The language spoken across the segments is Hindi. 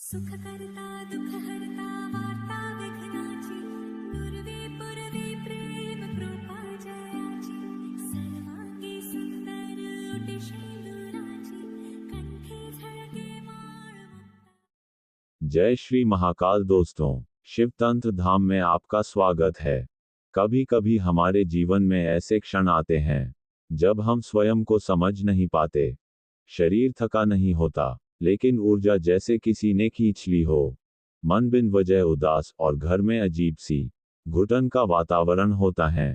सुख करता दुख हरता वार्ता विघ्नाची दुर्वे पुरवे प्रेम कृपा जयाची सर्वांगी सुंदर ओटी शेंदुराची कंठी झळके माळ मुक्ता। जय श्री महाकाल दोस्तों, शिव तंत्र धाम में आपका स्वागत है। कभी कभी हमारे जीवन में ऐसे क्षण आते हैं जब हम स्वयं को समझ नहीं पाते। शरीर थका नहीं होता, लेकिन ऊर्जा जैसे किसी ने खींच ली हो। मन बिन वजह उदास और घर में अजीब सी घुटन का वातावरण होता है।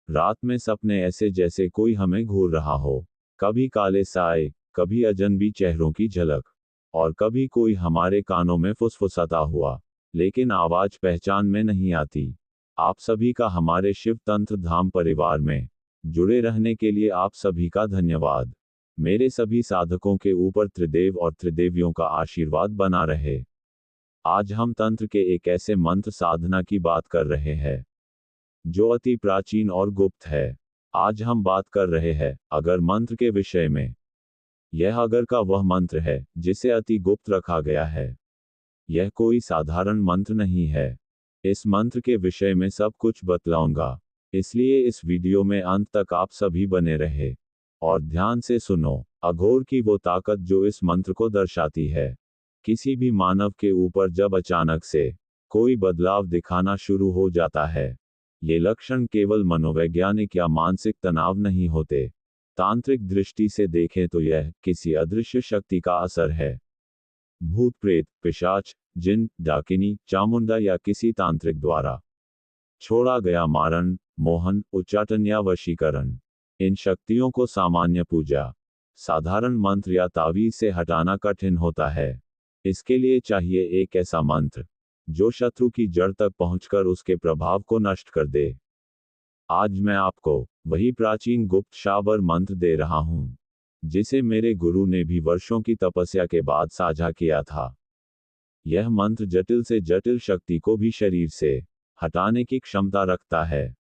रात में सपने ऐसे जैसे कोई हमें घूर रहा हो। कभी काले साए, कभी अजनबी चेहरों की झलक, और कभी कोई हमारे कानों में फुसफुसाता हुआ, लेकिन आवाज पहचान में नहीं आती। आप सभी का हमारे शिव तंत्र धाम परिवार में जुड़े रहने के लिए आप सभी का धन्यवाद। मेरे सभी साधकों के ऊपर त्रिदेव और त्रिदेवियों का आशीर्वाद बना रहे। आज हम तंत्र के एक ऐसे मंत्र साधना की बात कर रहे हैं जो अति प्राचीन और गुप्त है। आज हम बात कर रहे हैं अगर मंत्र के विषय में। यह अगर का वह मंत्र है जिसे अति गुप्त रखा गया है। यह कोई साधारण मंत्र नहीं है। इस मंत्र के विषय में सब कुछ बतलाऊंगा, इसलिए इस वीडियो में अंत तक आप सभी बने रहे और ध्यान से सुनो। अघोर की वो ताकत जो इस मंत्र को दर्शाती है। किसी भी मानव के ऊपर जब अचानक से कोई बदलाव दिखाना शुरू हो जाता है, ये लक्षण केवल मनोवैज्ञानिक या मानसिक तनाव नहीं होते। तांत्रिक दृष्टि से देखें तो यह किसी अदृश्य शक्ति का असर है। भूत प्रेत, पिशाच, जिन, डाकिनी, चामुंडा या किसी तांत्रिक द्वारा छोड़ा गया मारण, मोहन, उच्चाटन या वशीकरण। इन शक्तियों को सामान्य पूजा, साधारण मंत्र या तावीज से हटाना कठिन होता है। इसके लिए चाहिए एक ऐसा मंत्र जो शत्रु की जड़ तक पहुंचकर उसके प्रभाव को नष्ट कर दे। आज मैं आपको वही प्राचीन गुप्त शाबर मंत्र दे रहा हूं जिसे मेरे गुरु ने भी वर्षों की तपस्या के बाद साझा किया था। यह मंत्र जटिल से जटिल शक्ति को भी शरीर से हटाने की क्षमता रखता है,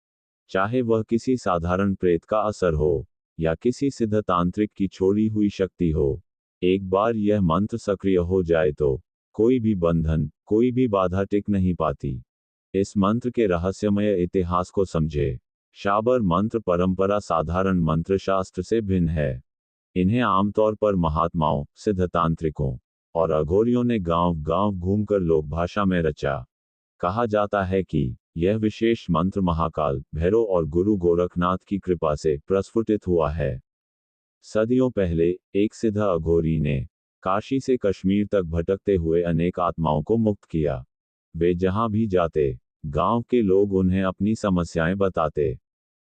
चाहे वह किसी साधारण प्रेत का असर हो या किसी सिद्ध तांत्रिक की छोड़ी हुई शक्ति हो। एक बार यह मंत्र सक्रिय हो जाए तो कोई भी बंधन, कोई भी बाधा टिक नहीं पाती। इस मंत्र के रहस्यमय इतिहास को समझे। शाबर मंत्र परंपरा साधारण मंत्र शास्त्र से भिन्न है। इन्हें आमतौर पर महात्माओं, सिद्ध तांत्रिकों और अघोरियों ने गांव-गांव घूमकर लोक भाषा में रचा। कहा जाता है कि यह विशेष मंत्र महाकाल, भैरव और गुरु गोरखनाथ की कृपा से प्रस्फुटित हुआ है। सदियों पहले एक सिद्ध अघोरी ने काशी से कश्मीर तक भटकते हुए अनेक आत्माओं को मुक्त किया। वे जहां भी जाते, गांव के लोग उन्हें अपनी समस्याएं बताते।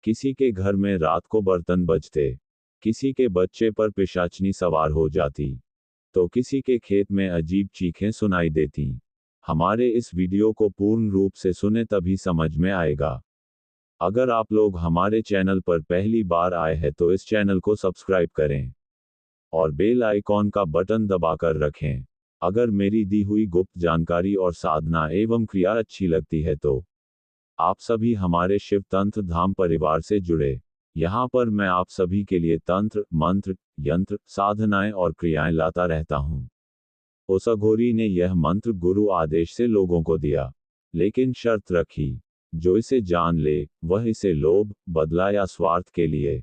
किसी के घर में रात को बर्तन बजते, किसी के बच्चे पर पिशाचनी सवार हो जाती, तो किसी के खेत में अजीब चीखें सुनाई देती। हमारे इस वीडियो को पूर्ण रूप से सुने तभी समझ में आएगा। अगर आप लोग हमारे चैनल पर पहली बार आए हैं तो इस चैनल को सब्सक्राइब करें और बेल आइकॉन का बटन दबाकर रखें। अगर मेरी दी हुई गुप्त जानकारी और साधना एवं क्रिया अच्छी लगती है तो आप सभी हमारे शिव तंत्र धाम परिवार से जुड़े। यहाँ पर मैं आप सभी के लिए तंत्र, मंत्र, यंत्र, साधनाएं और क्रियाएं लाता रहता हूँ। उस अघोरी ने यह मंत्र गुरु आदेश से लोगों को दिया, लेकिन शर्त रखी, जो इसे जान ले वह इसे लोभ, बदला या स्वार्थ के लिए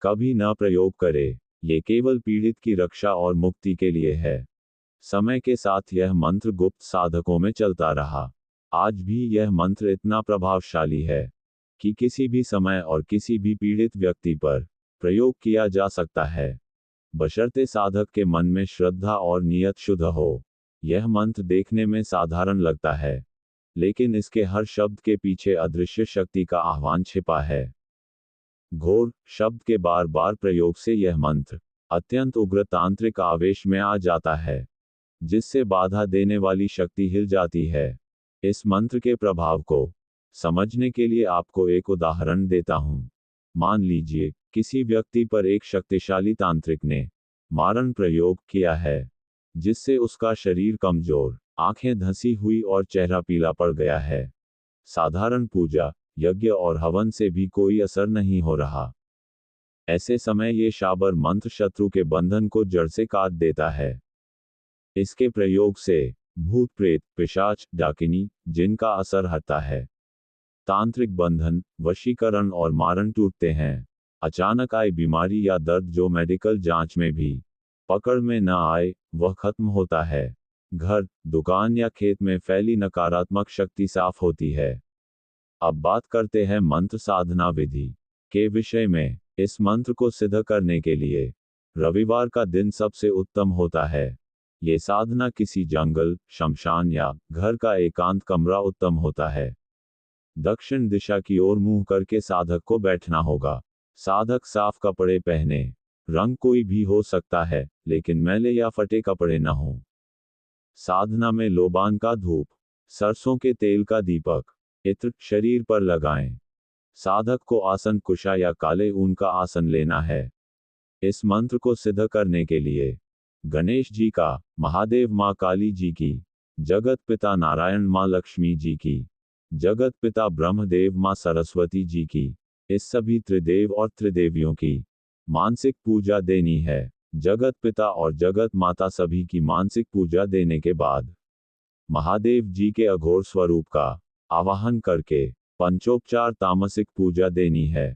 कभी न प्रयोग करे। ये केवल पीड़ित की रक्षा और मुक्ति के लिए है। समय के साथ यह मंत्र गुप्त साधकों में चलता रहा। आज भी यह मंत्र इतना प्रभावशाली है कि किसी भी समय और किसी भी पीड़ित व्यक्ति पर प्रयोग किया जा सकता है, बशर्ते साधक के मन में श्रद्धा और नियत शुद्ध हो। यह मंत्र देखने में साधारण लगता है, लेकिन इसके हर शब्द के पीछे अदृश्य शक्ति का आह्वान छिपा है। घोर शब्द के बार बार प्रयोग से यह मंत्र अत्यंत उग्र तांत्रिक आवेश में आ जाता है, जिससे बाधा देने वाली शक्ति हिल जाती है। इस मंत्र के प्रभाव को समझने के लिए आपको एक उदाहरण देता हूं। मान लीजिए किसी व्यक्ति पर एक शक्तिशाली तांत्रिक ने मारण प्रयोग किया है, जिससे उसका शरीर कमजोर, आंखें धंसी हुई और चेहरा पीला पड़ गया है। साधारण पूजा, यज्ञ और हवन से भी कोई असर नहीं हो रहा। ऐसे समय ये शाबर मंत्र शत्रु के बंधन को जड़ से काट देता है। इसके प्रयोग से भूत प्रेत पिशाच डाकिनी जिनका असर हटता है। तांत्रिक बंधन वशीकरण और मारण टूटते हैं। अचानक आई बीमारी या दर्द जो मेडिकल जांच में भी पकड़ में न आए वह खत्म होता है। घर दुकान या खेत में फैली नकारात्मक शक्ति साफ होती है। अब बात करते हैं मंत्र साधना विधि के विषय में। इस मंत्र को सिद्ध करने के लिए रविवार का दिन सबसे उत्तम होता है। ये साधना किसी जंगल शमशान या घर का एकांत कमरा उत्तम होता है। दक्षिण दिशा की ओर मुंह करके साधक को बैठना होगा। साधक साफ कपड़े पहने। रंग कोई भी हो सकता है लेकिन मैले या फटे कपड़े न हो। साधना में लोबान का धूप सरसों के तेल का दीपक इत्र शरीर पर लगाएं। साधक को आसन कुशा या काले ऊन का आसन लेना है। इस मंत्र को सिद्ध करने के लिए गणेश जी का, महादेव माँ काली जी की, जगत पिता नारायण माँ लक्ष्मी जी की, जगत पिता ब्रह्मदेव माँ सरस्वती जी की, इस सभी त्रिदेव और त्रिदेवियों की मानसिक पूजा देनी है। जगत पिता और जगत माता सभी की मानसिक पूजा देने के बाद महादेव जी के अघोर स्वरूप का आवाहन करके पंचोपचार तामसिक पूजा देनी है।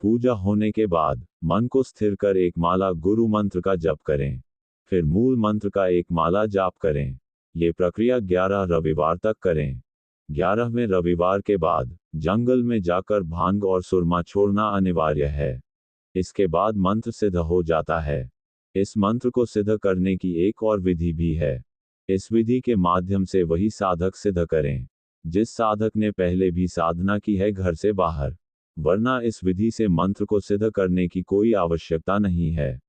पूजा होने के बाद मन को स्थिर कर एक माला गुरु मंत्र का जप करें। फिर मूल मंत्र का एक माला जाप करें। ये प्रक्रिया 11 रविवार तक करें। 11वें रविवार के बाद जंगल में जाकर भांग और सुरमा छोड़ना अनिवार्य है। इसके बाद मंत्र सिद्ध हो जाता है। इस मंत्र को सिद्ध करने की एक और विधि भी है। इस विधि के माध्यम से वही साधक सिद्ध करें जिस साधक ने पहले भी साधना की है घर से बाहर, वरना इस विधि से मंत्र को सिद्ध करने की कोई आवश्यकता नहीं है।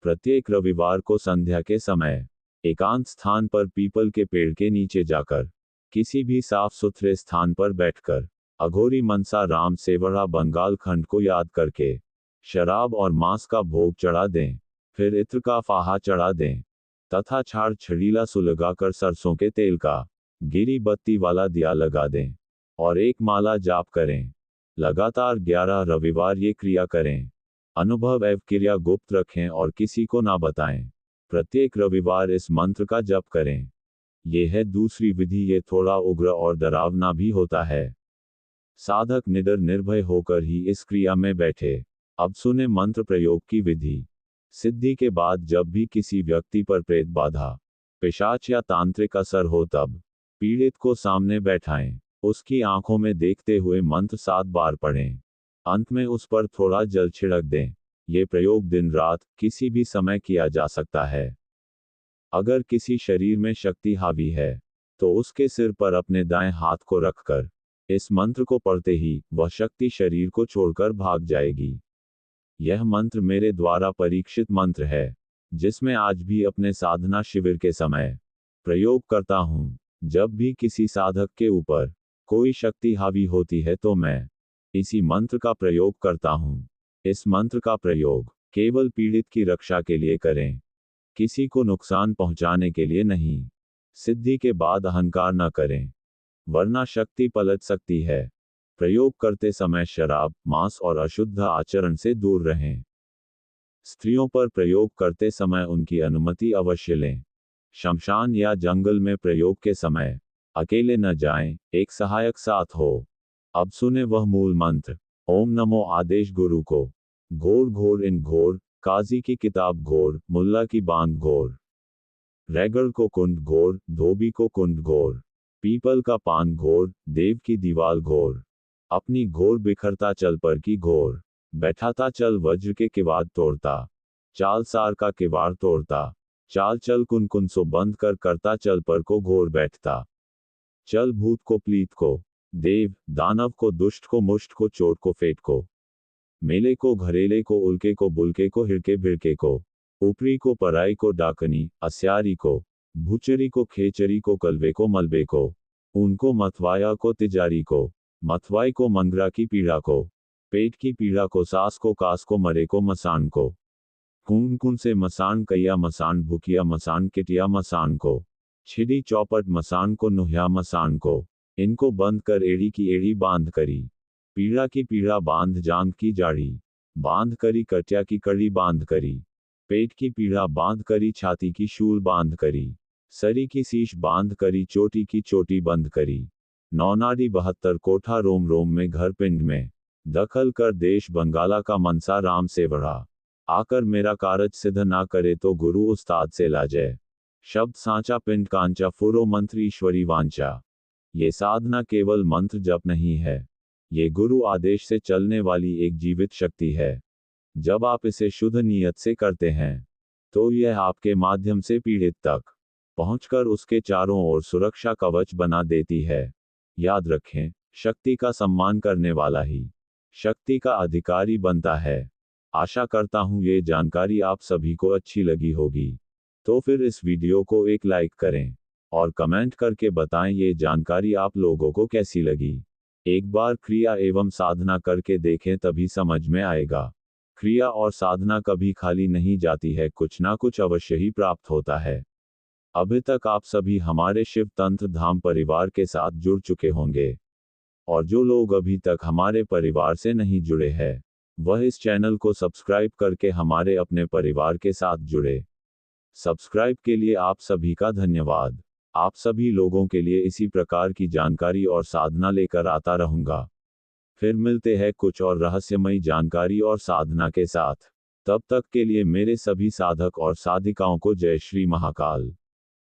प्रत्येक रविवार को संध्या के समय एकांत स्थान पर पीपल के पेड़ के नीचे जाकर किसी भी साफ सुथरे स्थान पर बैठकर अघोरी मनसा राम सेवढ़ा बंगाल खंड को याद करके शराब और मांस का भोग चढ़ा दें। फिर इत्र का फाहा चढ़ा दें तथा छाड़ छड़ीला सुलगाकर सरसों के तेल का गिरी बत्ती वाला दिया लगा दें और एक माला जाप करें। लगातार 11 रविवार ये क्रिया करें। अनुभव एवं क्रिया गुप्त रखें और किसी को ना बताएं। प्रत्येक रविवार इस मंत्र का जप करें। ये है दूसरी विधि। ये थोड़ा उग्र और डरावना भी होता है। साधक निडर निर्भय होकर ही इस क्रिया में बैठे। अब सुने मंत्र प्रयोग की विधि। सिद्धि के बाद जब भी किसी व्यक्ति पर प्रेत बाधा पिशाच या तांत्रिक असर हो तब पीड़ित को सामने बैठाएं। उसकी आंखों में देखते हुए मंत्र 7 बार पढ़ें। अंत में उस पर थोड़ा जल छिड़क दें। ये प्रयोग दिन रात किसी भी समय किया जा सकता है। अगर किसी शरीर में शक्ति हावी है तो उसके सिर पर अपने दाएं हाथ को रखकर इस मंत्र को पढ़ते ही वह शक्ति शरीर को छोड़कर भाग जाएगी। यह मंत्र मेरे द्वारा परीक्षित मंत्र है जिसमें आज भी अपने साधना शिविर के समय प्रयोग करता हूँ। जब भी किसी साधक के ऊपर कोई शक्ति हावी होती है तो मैं इसी मंत्र का प्रयोग करता हूँ। इस मंत्र का प्रयोग केवल पीड़ित की रक्षा के लिए करें, किसी को नुकसान पहुंचाने के लिए नहीं। सिद्धि के बाद अहंकार न करें वरना शक्ति पलट सकती है। प्रयोग करते समय शराब मांस और अशुद्ध आचरण से दूर रहें। स्त्रियों पर प्रयोग करते समय उनकी अनुमति अवश्य लें। शमशान या जंगल में प्रयोग के समय अकेले न जाएं, एक सहायक साथ हो। अब सुने वह मूल मंत्र। ओम नमो आदेश गुरु को। घोर घोर इन घोर, काजी की किताब घोर, मुल्ला की बांध घोर। रैगड़ को कुंड घोर, धोबी को कुंड घोर। पीपल का पान घोर, देव की दीवाल घोर। अपनी घोर बिखरता चल पर की घोर। बैठाता चल वज्र के किवाड़ तोड़ता। चाल सार का किवाड़ तोड़ता। चाल चल कुन कुन सो बंद कर करता चल पर को घोर बैठता। चल भूत को प्लीत को, देव दानव को, दुष्ट को, मुष्ट को, चोट को, फेट को, मेले को, घरेले को, उल्के को, बुलके को, हिड़के भिड़के को, ऊपरी को, पराई को, डाकनी अस्यारी को, भूचरी को, खेचरी को, कलवे को, मलबे को, उनको मथवाया को, तिजारी को, मथवाई को, मंगरा की पीड़ा को, पेट की पीड़ा को, सास को, कास को, मरे को, मसान को, कून कून से मसान, कैया मसान, भूकिया मसान, किटिया मसान को, छिड़ी चौपट मसान को, नुह्या मसान को, इनको बंद कर एड़ी की एड़ी बांध करी। पीड़ा की पीड़ा बांध जांग की जाड़ी, बांध करी कटिया की कड़ी बांध करी। पेट की पीड़ा बांध करी छाती की शूल बांध करी। सरी की सीश बांध करी चोटी की चोटी बंद करी। 9 नाडी 72 कोठा रोम रोम में घर पिंड में। दखल कर देश बंगाला का मनसा राम से बढ़ा। आकर मेरा कारज सिद्ध ना करे तो गुरु उस्ताद से लाजय। शब्द सांचा पिंड कांचा फुरो मंत्र ईश्वरी वांचा। ये साधना केवल मंत्र जप नहीं है, ये गुरु आदेश से चलने वाली एक जीवित शक्ति है। जब आप इसे शुद्ध नियत से करते हैं तो यह आपके माध्यम से पीड़ित तक पहुंचकर उसके चारों ओर सुरक्षा कवच बना देती है। याद रखें, शक्ति का सम्मान करने वाला ही शक्ति का अधिकारी बनता है। आशा करता हूं ये जानकारी आप सभी को अच्छी लगी होगी। तो फिर इस वीडियो को एक लाइक करें और कमेंट करके बताएं ये जानकारी आप लोगों को कैसी लगी। एक बार क्रिया एवं साधना करके देखें तभी समझ में आएगा। क्रिया और साधना कभी खाली नहीं जाती है, कुछ ना कुछ अवश्य ही प्राप्त होता है। अभी तक आप सभी हमारे शिव तंत्र धाम परिवार के साथ जुड़ चुके होंगे, और जो लोग अभी तक हमारे परिवार से नहीं जुड़े हैं वह इस चैनल को सब्सक्राइब करके हमारे अपने परिवार के साथ जुड़े। सब्सक्राइब के लिए आप सभी का धन्यवाद। आप सभी लोगों के लिए इसी प्रकार की जानकारी और साधना लेकर आता रहूंगा। फिर मिलते हैं कुछ और रहस्यमयी जानकारी और साधना के साथ। तब तक के लिए मेरे सभी साधक और साधिकाओं को जय श्री महाकाल।